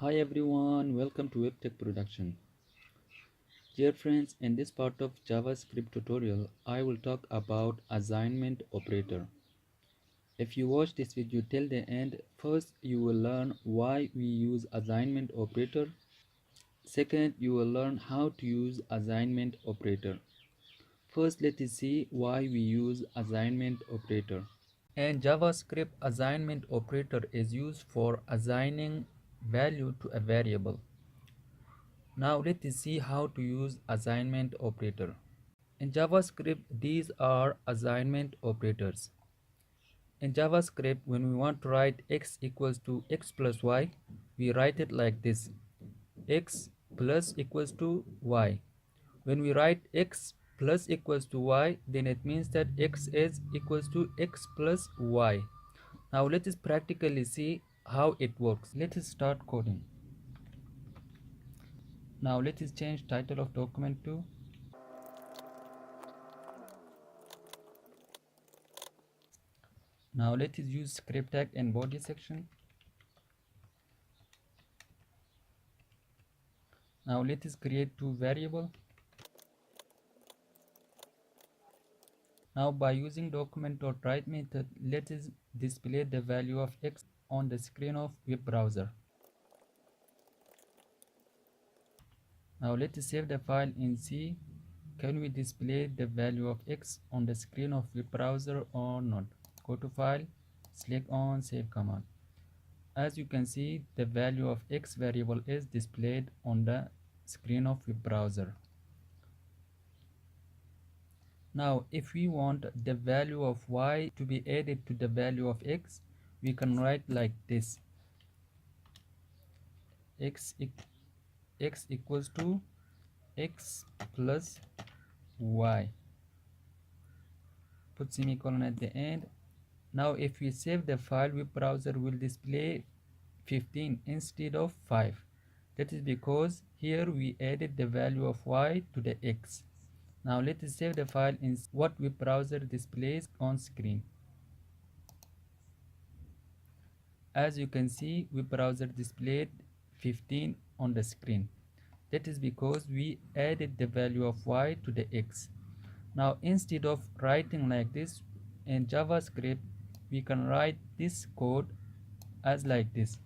Hi everyone, welcome to WebTech Production. Dear friends, in this part of JavaScript tutorial, I will talk about assignment operator. If you watch this video till the end, first you will learn why we use assignment operator. Second, you will learn how to use assignment operator. First, let us see why we use assignment operator. In JavaScript, assignment operator is used for assigning value to a variable. Now let us see how to use assignment operator. In JavaScript, these are assignment operators. In JavaScript, when we want to write x equals to x plus y, we write it like this: x plus equals to y. When we write x plus equals to y, then it means that x is equals to x plus y. Now let us practically see how it works. Let us start coding. Now let us change title of document to Now let us use script tag in body section. Now let us create two variables. Now by using document.write method, let us display the value of x on the screen of web browser. Now let us save the file and see can we display the value of x on the screen of web browser or not. Go to file, select on save command. As you can see, the value of x variable is displayed on the screen of web browser. Now, if we want the value of y to be added to the value of x, we can write like this: x equals to x plus y. Put semicolon at the end. Now, if we save the file, web browser will display 15 instead of 5. That is because here we added the value of y to the x. Now let us save the file in what web browser displays on screen. As you can see, web browser displayed 15 on the screen. That is because we added the value of y to the x. Now instead of writing like this in JavaScript, we can write this code as like this: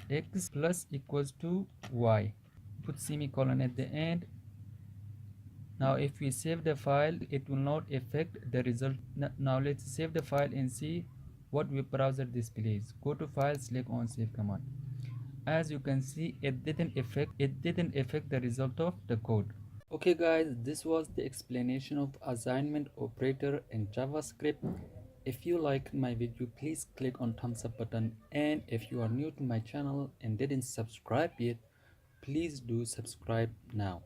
x plus equals to y. Put semicolon at the end. Now if we save the file, it will not affect the result. Now let's save the file and see what web browser displays. Go to file, select on save command. As you can see, it didn't affect the result of the code. Okay guys, this was the explanation of assignment operator in JavaScript. If you liked my video, please click on thumbs up button, and if you are new to my channel and didn't subscribe yet, please do subscribe now.